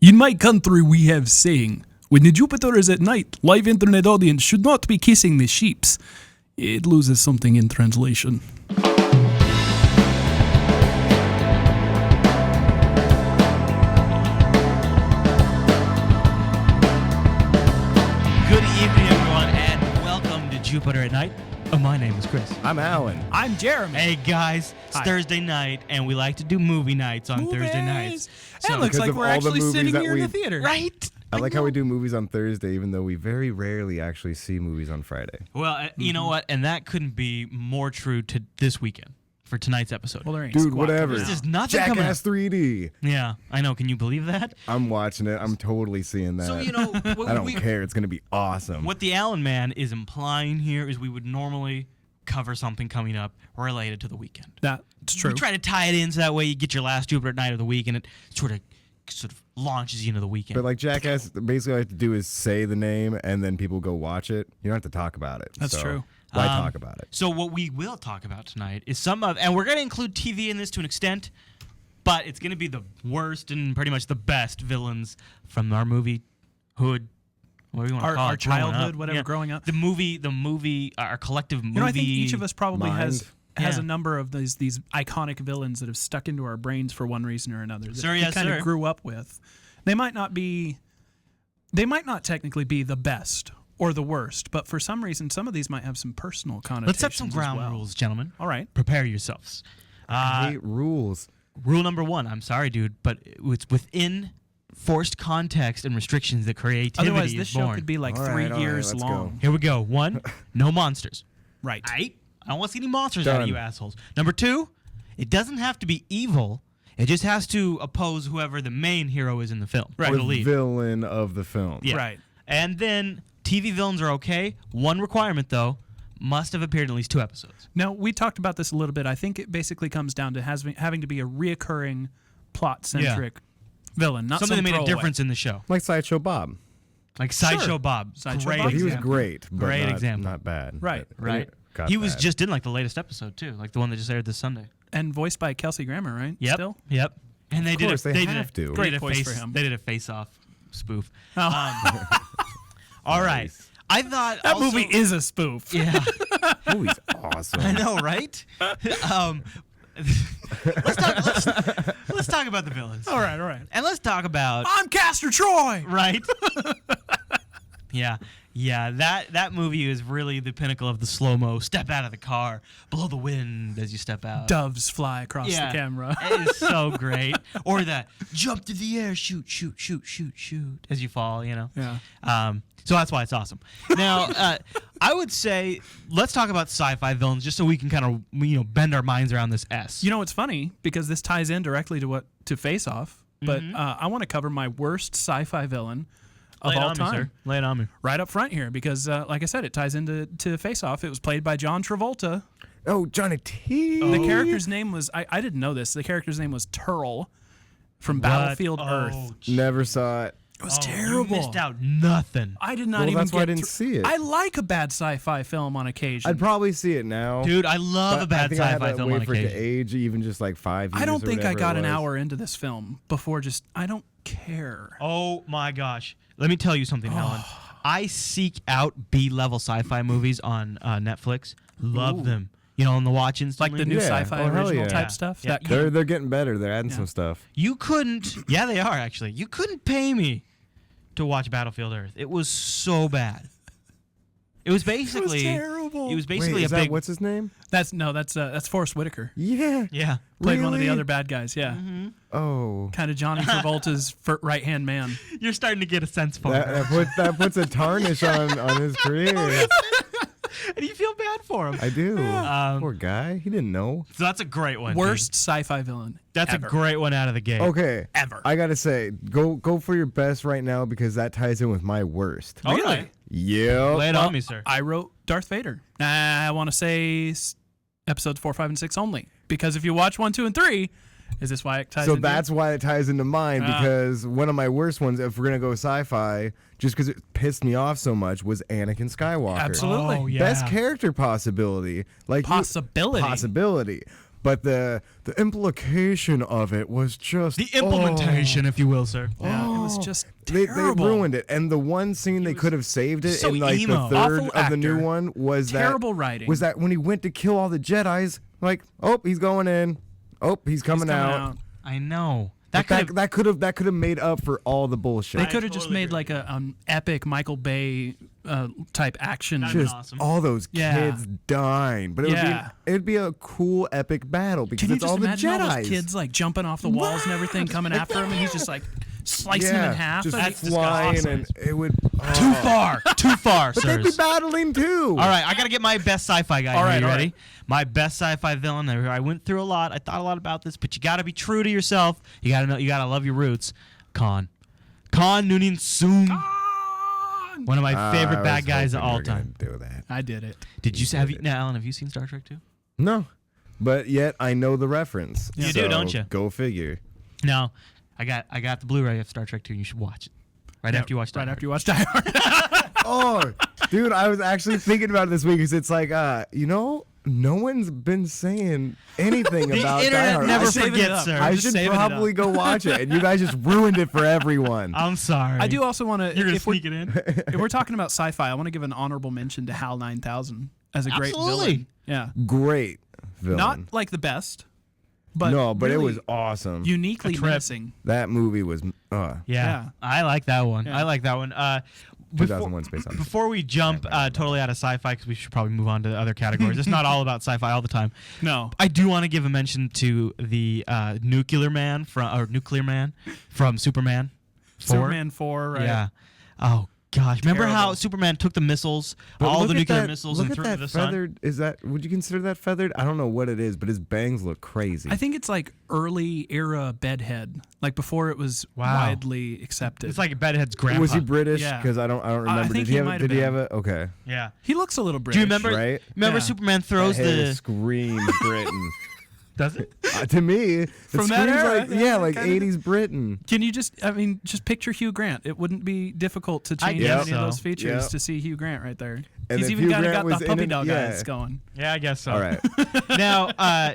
In my country, we have saying, when the Jupiter is at night, live internet audience should not be kissing the sheeps. It loses something in translation. Good evening, everyone, and welcome to Jupiter at Night. My name is Chris. I'm Alan. I'm Jeremy. Hey, guys, it's Hi. Thursday night, and we like to do movie nights on Thursday nights. So, it looks because like of we're all the actually movies sitting that here in we- the theater. Right? I like how we do movies on Thursday, even though we very rarely actually see movies on Friday. Well, you know what? And that couldn't be more true to this weekend for tonight's episode. Well, there ain't Dude, squat whatever. coming There's out. just nothing coming up. Jackass 3D. Yeah, I know. Can you believe that? I'm watching it. I'm totally seeing that. So, you know, I don't care. It's going to be awesome. what the Allen Man is implying here is we would normally cover something coming up related to the weekend. That's true. We try to tie it in so that way you get your last Jupiter at Night of the week, and it sort of launches you into the weekend. But like Jackass, basically all you have to do is say the name, and then people go watch it. You don't have to talk about it. That's So true. Why talk about it? So what we will talk about tonight is and we're going to include TV in this to an extent, but it's going to be the worst and pretty much the best villains from our movie hood. What do you want to call Our it? Growing childhood, up. whatever, Yeah. growing up. The movie, our collective movie. You know, I think each of us probably has Yeah. a number of these iconic villains that have stuck into our brains for one reason or another that Sir, we yes, kind sir. of grew up with. They might not technically be the best or the worst, but for some reason, some of these might have some personal connotations. Let's set some ground as well. rules, gentlemen. All right. Prepare yourselves. I hate rules. Rule number 1. I'm sorry, dude, but it's within forced context and restrictions that creativity Otherwise, this is show born. could be like All right, 3 all right, years let's long. go. Here we go. 1, no monsters. Right. I don't want to see any monsters out of Done. you assholes. Number 2, it doesn't have to be evil. It just has to oppose whoever the main hero is in the film. Right. Or Or the lead. villain of the film. Yeah. Right. And then TV villains are okay. One requirement, though, must have appeared in at least 2 episodes. Now, we talked about this a little bit. I think it basically comes down to having to be a reoccurring plot-centric villain, not Something some that made a throwaway. difference in the show. Like Sideshow Bob. Like Sideshow Sure. Bob. Sideshow Great Bob. But he was example. great. But Great not, example. Not bad. Right. But Right. got He was bad. just in like the latest episode, too. Like the one that just aired this Sunday. And voiced by Kelsey Grammer, right? Yep. Still? Yep. And they course, did they a, they have did to. a, Great they did a voice face for him. They did a face-off spoof. Oh. All right. Nice. I thought That also, movie is a spoof. Yeah. Movie's awesome. I know, right? Let's talk about the villains. All right, all right. And let's talk about I'm Castor Troy. right. Yeah, that movie is really the pinnacle of the slow-mo. Step out of the car, blow the wind as you step out. Doves fly across the camera. It is so great. Or that jump to the air, shoot, shoot, shoot, shoot, shoot as you fall, you know. Yeah. So that's why it's awesome. Now, I would say let's talk about sci-fi villains just so we can kind of bend our minds around this S. You know, it's funny because this ties in directly to Face Off, but I want to cover my worst sci-fi villain of Lay it all on time. me, sir. Lay it on me. Right up front here because, like I said, it ties into Face Off. It was played by John Travolta. Oh, Johnny T. The character's name was, I didn't know this, the character's name was Turl from Battlefield Earth. Never saw it. It was terrible. You missed out nothing. I did not Well, even that's get why I didn't through- see it. I like a bad sci-fi film on occasion. I'd probably see it now. Dude, I love but a bad I think I had sci-fi to film wait on for it to occasion. age even just like 5 years. I don't or think I whatever got it an was. hour into this film before I don't care. Oh my gosh. Let me tell you something, Helen. I seek out B-level sci-fi movies on Netflix. Love Ooh. them. You know, on the watch instantly. Like the new Yeah. sci-fi Oh, hell original yeah. type stuff. Yeah. That They're getting better. They're adding some stuff. You couldn't. Yeah, they are actually. You couldn't pay me to watch Battlefield Earth. It was so bad. It was basically. terrible. It was Wait, basically is a that big. what's his name? That's Forrest Whitaker. Yeah. Yeah. Played one of the Really? other bad guys. Yeah, Oh. kind of Johnny Travolta's right hand man. You're starting to get a sense for it. That puts a tarnish on his career. And you feel bad for him. I do. Um, Poor guy. He didn't know. So that's a great one. dude. Worst sci-fi villain. That's ever. a great one out of the gate. Okay. Ever. I gotta say, go for your best right now because that ties in with my worst. Okay. Really? Yep. Lay it on me, sir. I wrote Darth Vader. I want to say episodes 4, 5, and 6 only because if you watch 1, 2, and 3, is this why it ties? So into that's why it ties into mine Ah. because one of my worst ones, if we're gonna go sci-fi, just because it pissed me off so much, was Anakin Skywalker. Absolutely. Oh, yeah. Best character possibility, like Possibility. but the implication of it was just The implementation, if you will, sir. Yeah, it was was just They terrible. ruined it. And the one scene they could have saved it so in like emo. the third Awful of the new actor. one was Terrible writing. Was that when he went to kill all the Jedis? Like, oh, he's going in. Oh, he's coming, out. I know. That could have made up for all the bullshit. They could have just totally made agree. like an epic Michael Bay type action. That'd been Just awesome. all those Yeah. kids dying, but it'd be a cool epic battle because Can you it's just all the imagine all Jedis. those kids like jumping off the walls and everything coming after him, and he's just like slicing them in half? just That's flying, disgusting. and it would Too far. Too far, But they'd be sirs. battling too. All right, I got to get my best sci-fi guy. All Are right, you all ready? right. My best sci-fi villain. I went through a lot. I thought a lot about this, but you got to be true to yourself. You got to know. You got to love your roots. Khan Noonien Soon. One of my favorite bad guys of all time. Do that. I did it. Did you have you now, Alan? Have you seen Star Trek 2? No, but yet I know the reference. You do, so don't you? Go figure. No, I got the Blu-ray of Star Trek 2. You should watch it right after you watch. Right after you watch Die Hard. Oh, dude, I was actually thinking about it this week because it's like, no one's been saying anything The about Die internet Hard. never I should- saving it forgets, up. sir. I just should saving it probably up. go watch it, and you guys just ruined it for everyone. I'm sorry. I do also want to. You're gonna if, we're, sneak it in. if we're talking about sci-fi, I want to give an honorable mention to HAL 9000 as a great Absolutely. villain. Yeah, Great villain. not like the best, but no, but really it was awesome. uniquely A trip. menacing. That movie was Yeah, I like that one. Yeah. I like that one. 2001 Space Odyssey. Before we jump totally out of sci-fi, because we should probably move on to the other categories. It's not all about sci-fi all the time. No, I do want to give a mention to the Nuclear Man from Superman 4. Superman 4. Right? Yeah. Oh gosh, remember how Terrible. Superman took the missiles, But all look the at nuclear that- missiles, look and at threw that them to the sun? feathered. Is that? Would you consider that feathered? I don't know what it is, but his bangs look crazy. I think it's like early era bedhead, like before it was Wow. widely accepted. It's like Bedhead's grandpa. Was he British? Yeah. Because I don't remember. think did he he have? might Did have he have been. a? Okay. Yeah. he looks a little British. Do you remember? right? Remember Yeah. Superman throws That hair the. screams Britain. Does it? To me, it From that screams era, like yeah, like kinda. 80s Britain. Can you just picture Hugh Grant? It wouldn't be difficult to change guess any of those so. features Yep. to see Hugh Grant right there. And He's if even Hugh kind of Grant got was the in puppy it- dog yeah. eyes going. Yeah, I guess so. All right. Now,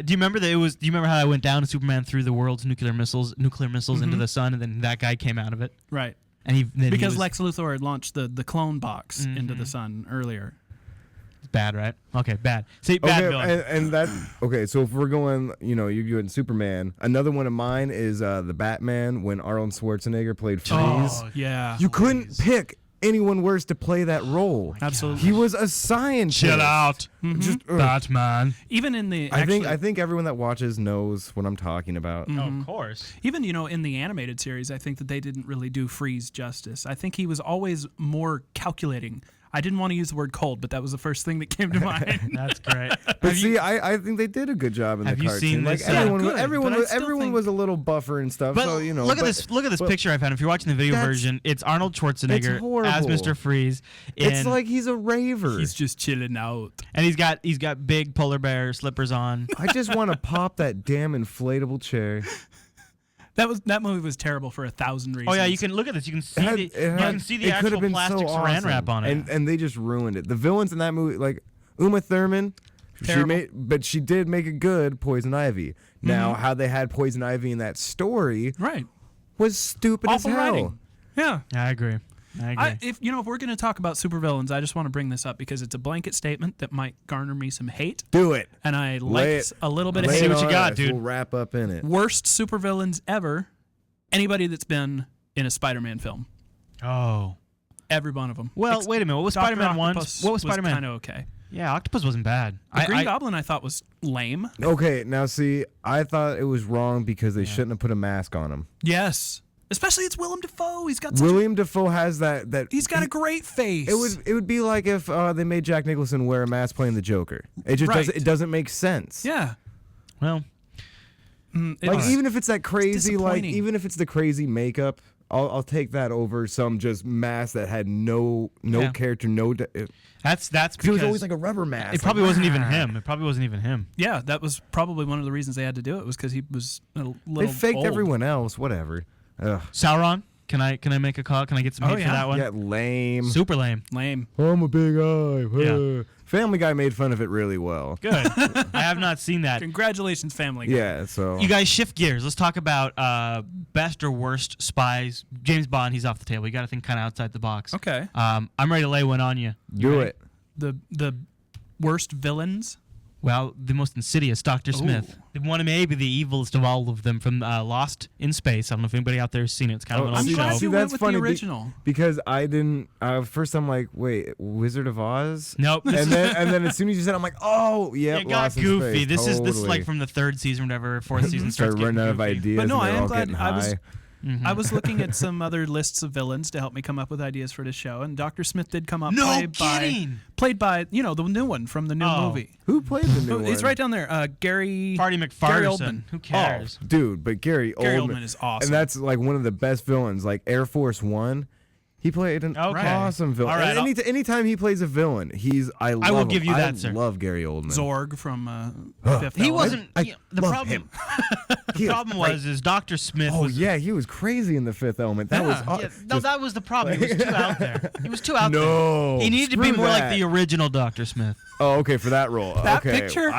do you remember that it was? Do you remember how that went down? And Superman threw the world's nuclear missiles into the sun, and then that guy came out of it, Right. and then Because he was, Lex Luthor had launched the clone box into the sun earlier. bad, right? Okay, bad. See, bad Okay, villain. and that okay. So if we're going, you're doing Superman. Another one of mine is the Batman when Arnold Schwarzenegger played Freeze. Oh, yeah. You couldn't pick anyone worse to play that role. Absolutely. He was a scientist. Chill out, Just, Batman. Even in the I think everyone that watches knows what I'm talking about. Oh, of course. even in the animated series, I think that they didn't really do Freeze justice. I think he was always more calculating. I didn't want to use the word cold, but that was the first thing that came to mind. That's great. But see, I think they did a good job in Have the you cartoon. seen Like this, everyone, good, everyone, but I was, still everyone think- was a little buffer and stuff. But so look at this. Look at this but picture I found. If you're watching the video That's- version, it's Arnold Schwarzenegger horrible. as Mr. Freeze. It's in- like he's a raver. He's just chilling out. and he's got big polar bear slippers on. I just want to pop that damn inflatable chair. That movie was terrible for 1,000 reasons. Oh yeah, you can look at this. You can see It the you can see the actual plastic saran wrap on it. and they just ruined it. The villains in that movie, like Uma Thurman, Terrible. she did make it good. Poison Ivy. Now, how they had Poison Ivy in that story right. was stupid Awful as hell. writing. Yeah. I agree. If we're going to talk about supervillains, I just want to bring this up because it's a blanket statement that might garner me some hate, Do it. and I Lay like it- a little bit of Lay hate. see it what you on got, us. dude. We'll wrap up in it. Worst supervillains ever. Anybody that's been in a Spider-Man film. Oh. Every one of them. Well, wait a minute. What was Dr. Spider-Man 1? Octopus What was Spider-Man? Kind of okay. Yeah, Octopus wasn't bad. The Green Goblin I thought was lame. Okay, now see, I thought it was wrong because they shouldn't have put a mask on him. Yes. Especially it's Willem Dafoe. He's got such William Dafoe has that. he's got a great face. It would be like if they made Jack Nicholson wear a mask playing the Joker. It just Right. doesn't make sense. Yeah. Well, Like even if it's that crazy, like disappointing. even if it's the crazy makeup, I'll take that over some just mask that had no Yeah. character, that's It because was always like a rubber mask. it probably like, wasn't even "Ah." him. It probably wasn't even him. Yeah, that was probably one of the reasons they had to do it was because he was a little They faked old. everyone else. Whatever. Ugh. Sauron. Can I make a call? Can I get some Oh, hate for yeah. that one? Yeah, lame. Super lame. Lame. I'm a big eye. Yeah. Family Guy made fun of it really well. Good. I have not seen that. Congratulations, Family Guy. Yeah, so You guys shift gears. Let's talk about best or worst spies. James Bond, he's off the table. You got to think kind of outside the box. Okay. I'm ready to lay one on you. do ready? it. The worst villains. Well, the most insidious, Dr. Smith. One of maybe the evilest of all of them from Lost in Space. I don't know if anybody out there has seen it. It's kind of an Oh, old I'm show. glad you went that's with funny the original. because I didn't. First, I'm like, wait, Wizard of Oz? Nope. And then as soon as you said, I'm like, oh, yeah, It got Lost in goofy. Space. This is Totally. like from the third season, whatever, fourth season starts Started getting running out of goofy. ideas. But no, and I they're am all glad getting I was. high. I was looking at some other lists of villains to help me come up with ideas for this show, and Dr. Smith did come up. No played by the new one from the new Oh. movie. Who played the new one? He's right down there. Gary Marty Gary McFarlane. Oldman. Who cares? Oh, dude, but Gary Oldman is awesome. And that's like one of the best villains. Like Air Force One, he played an Okay. awesome villain. All right, And anytime he plays a villain, I love will him. give you that, I sir. love Gary Oldman. Zorg from Fifth He Element. wasn't. I the love problem. him. The problem was Dr. Smith Oh was. yeah, he was crazy in the Fifth Element. That was Yeah, no, that was the problem. He was too out there. He was too out there. No, He needed to be screw more like that. the original Dr. Smith. Oh, okay, for that role. That okay. picture?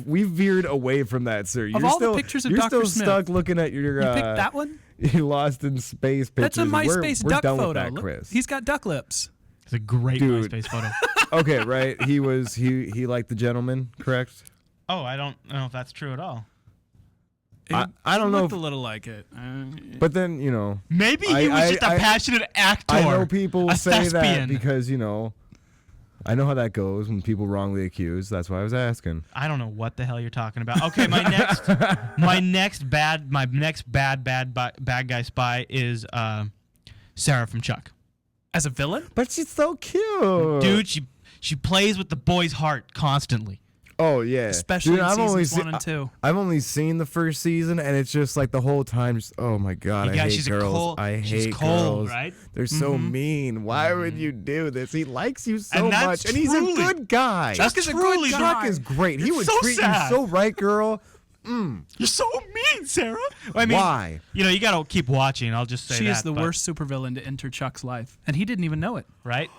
We've veered away from that, sir. You're all the still, pictures of you're Dr. still Smith, stuck looking at your. You picked that one? You Lost in Space pictures. That's a MySpace we're duck done photo. With that, Look, Chris. he's got duck lips. It's a great Dude. MySpace photo. Okay, right. He liked the gentleman, correct? Oh, I don't know if that's true at all. I don't know Looked if- a little like it. But then Maybe he was just a passionate actor. I know people a say that thespian. because I know how that goes when people wrongly accuse. That's why I was asking. I don't know what the hell you're talking about. Okay, my next bad guy spy is Sarah from Chuck. As a villain? But she's so cute, Dude, she plays with the boy's heart constantly. Oh yeah, Especially Dude, in seasons seen, 1 and 2. I've only seen the first season, and it's just like the whole time. Just, oh my god, I hate she's girls. a cold. I she's hate cold, girls. right? They're so mean. Why would you do this? He likes you so And that's much, and he's a truly- good guy. That's is a good truly guy. Chuck is great. He It's would so treat sad. you so right, girl. You're so mean, Sarah. I mean, Why? you got to keep watching. I'll just say She that. is the but- worst supervillain to enter Chuck's life, and he didn't even know it. right?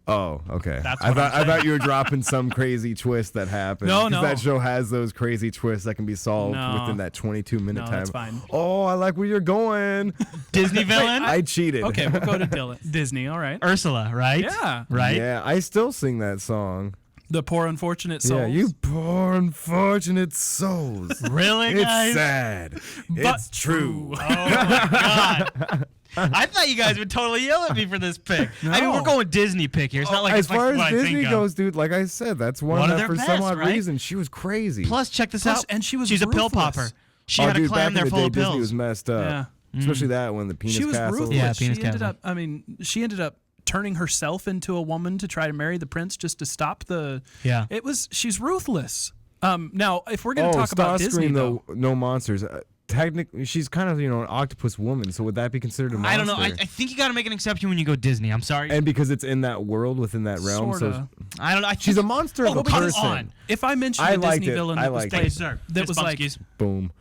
Oh, okay. That's I what I'm thought you were dropping some crazy twist that happened. No, 'Cause no. That show has those crazy twists that can be solved No. within that 22-minute No, time. that's fine. Oh, I like where you're going. Disney villain? I cheated. Okay, we'll go to Disney. All right. Ursula, right? Yeah. Right? Yeah, I still sing that song. The poor unfortunate souls. Yeah, you poor unfortunate souls. Really, It's guys? sad. It's true. Oh, my God. I thought you guys would totally yell at me for this pick. I mean, No. we're going Disney pick here. It's not like As it's like far what as I Disney think goes, dude, like I said, that's one One of that their for best, some odd right? reason she was crazy. Plus, check this Plus, out. and she was She's a pill ruthless. popper. She oh, had dude, a clam back there in the full day, of Disney pills. was messed up. Yeah. Especially that one, the penis She was castle. ruthless. Yeah, she penis ended castle. she ended up turning herself into a woman to try to marry the prince just to stop the. Yeah. She's ruthless. Now, if we're going to talk about Disney, Starscream, though, no monsters. Technically, she's kind of an octopus woman. So would that be considered a monster? I don't know. I think you got to make an exception when you go Disney. I'm sorry. and because it's in that world within that realm, Sorta. I don't know. I she's a think- monster of Oh, a come person. on. if I mentioned I a liked Disney it. villain I that was liked played, it. Sir. that Fist was bump like skis. Boom.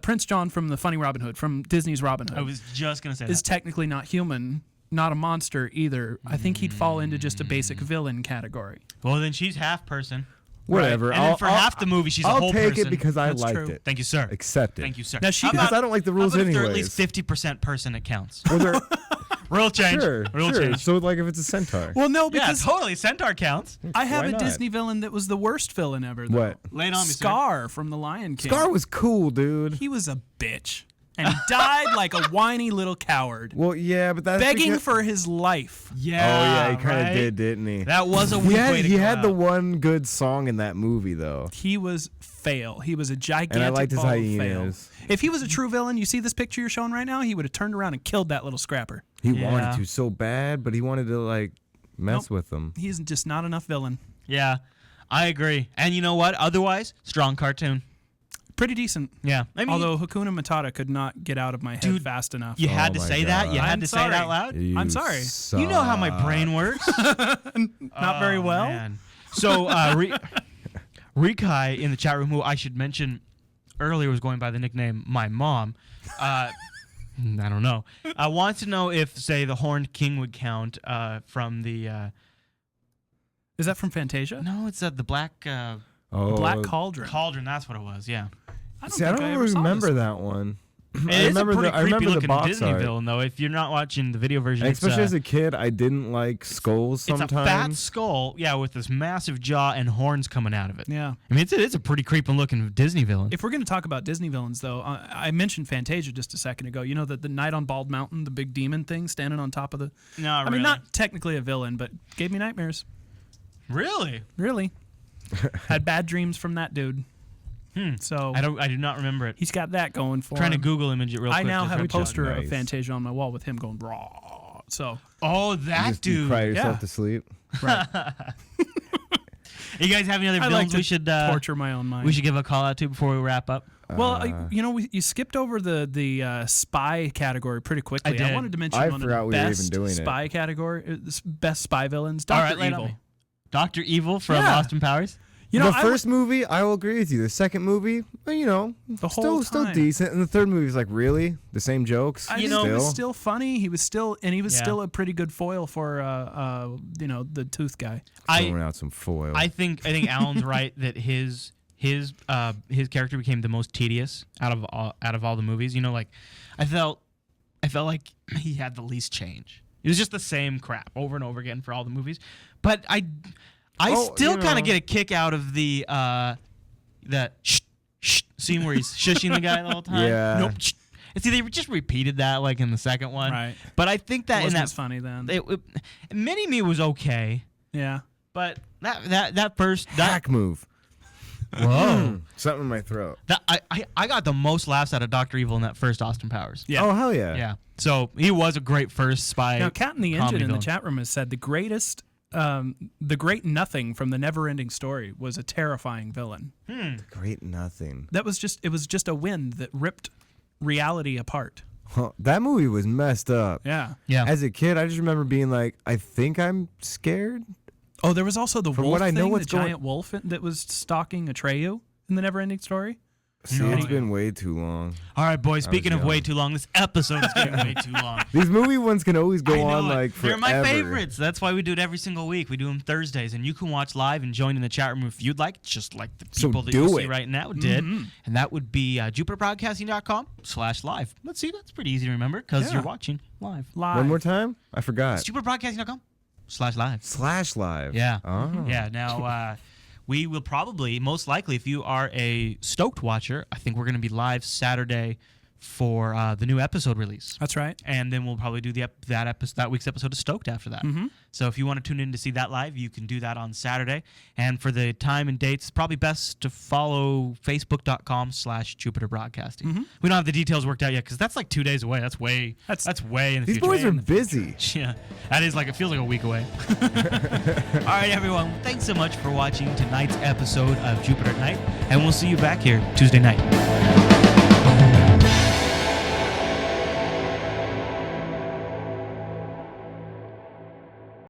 Prince John from the Funny Robin Hood, from Disney's Robin Hood, I was just going to say is that. technically not human, not a monster either. I think he'd fall into just a basic villain category. Well, then she's half person. Whatever. Right? And then for half the movie, she's a I'll whole take person. it because I That's liked true. it. Thank you, sir. Accept it. Thank you, sir. Now she How Because about- I don't like the rules how about if they're at anyways. least 50% person, it counts. Well, they're- Real change. sure, Real sure. change. So like if it's a centaur. Well, no, Yeah, because totally. Centaur counts. I have Why a not? Disney villain that was the worst villain ever. Though. What? Lay it on me, sir. Scar from The Lion King. Scar was cool, dude. He was a bitch, and he died like a whiny little coward, Well, yeah, but that's begging because- for his life. Yeah. Oh yeah, he kind of right? did, didn't he? That was a weak way to he go had the out. one good song in that movie though. He was fail. He was a gigantic And I liked his ball of fail. hyenas. If he was a true villain, you see this picture you're showing right now, he would have turned around and killed that little scrapper. He Yeah. wanted to so bad, but he wanted to like mess Nope. with them. He's just not enough villain. Yeah, I agree. And you know what? Otherwise, strong cartoon. Pretty decent. Yeah. I mean, Although Hakuna Matata could not get out of my head Dude, fast enough. you had Oh to my say that. You God. had I'm to say it sorry. out loud. I'm sorry. You know how my brain works. Not very well. Man. So, Rikai in the chat room, who I should mention earlier was going by the nickname My Mom. I don't know. Wants to know if, say, the Horned King would count from the Is that from Fantasia? No, it's the Black Black Cauldron. Cauldron. That's what it was. Yeah. I don't See, I think don't ever saw remember this. that one. It is a pretty I remember creepy the looking box Disney art. villain, though. If you're not watching the video version, Especially as a kid, I didn't like skulls it's sometimes. a fat skull, yeah, with this massive jaw and horns coming out of it. Yeah. I mean, it's a pretty creepy looking Disney villain. If we're going to talk about Disney villains, though, I mentioned Fantasia just a second ago. You know, the Night on Bald Mountain, the big demon thing standing on top of the... No, I mean, not technically a villain, but gave me nightmares. Really? Really. Had bad dreams from that dude. So I do not remember it. he's got that going for Trying to him. Google image it real quick. I now just have for a poster Nice. of Fantasia on my wall with him going raw. So Oh, You that just you dude. cry yourself Yeah. to sleep. right. You guys have any other I villains like to we should torture my own mind. we should give a call out to before we wrap up? Well, you skipped over the spy category pretty quickly. I did. wanted to mention I one of forgot the we were even best doing it. spy category, best spy villains. All Dr. right, lay it on Evil. me. Dr. Evil from Yeah. Austin Powers. You know, the first movie, I will agree with you. The second movie, well, The whole still time. decent. And the third movie is like, really? The same jokes? he was still funny. He was still still a pretty good foil for the tooth guy. Throwing out some foil. I think Alan's right that his character became the most tedious out of all the movies. You know, like I felt like he had the least change. It was just the same crap over and over again for all the movies. But I still kind of get a kick out of the shh scene where he's shushing the guy the whole time. Yeah. Nope. Shh. And see, they just repeated that like in the second one. Right. But I think that It in wasn't that as funny then. Mini Me was okay. Yeah. But that first Hack move. whoa. Something in my throat. I got the most laughs out of Dr. Evil in that first Austin Powers. Yeah. Oh, hell yeah. Yeah. So he was a great first spy. Now, Cat and the comedy Engine in the villain. chat room has said the great nothing from the Never-Ending Story was a terrifying villain. Great nothing. It was just a wind that ripped reality apart. Huh, that movie was messed up. Yeah. Yeah. As a kid, I just remember being like, I think I'm scared. Oh, there was also the From wolf what I know, thing, what's the going- giant wolf that was stalking Atreyu in the Never-Ending Story. See, it's been way too long. All right, boys. Speaking of young. way too long, this episode is getting way too long. These movie ones can always go I know on it. like forever. They're my favorites. That's why we do it every single week. We do them Thursdays, and you can watch live and join in the chat room if you'd like, just like the So people that do you see it. right now did. And that would be jupiterbroadcasting.com/live. Let's see, that's pretty easy to remember because Yeah. you're watching live. Live. One more time? I forgot. jupiterbroadcasting.com/live. /live. Yeah. Oh. Yeah. Now, we will probably, most likely, if you are a Stoked watcher, I think we're going to be live Saturday for the new episode release. That's right. And then we'll probably do that week's episode of Stoked after that. So if you want to tune in to see that live, you can do that on Saturday. And for the time and dates, it's probably best to follow facebook.com/Jupiter Broadcasting. We don't have the details worked out yet because that's like 2 days away. That's way in the These future. boys are busy. Yeah, that is it feels like a week away. All right, everyone. Thanks so much for watching tonight's episode of Jupiter at Night. And we'll see you back here Tuesday night.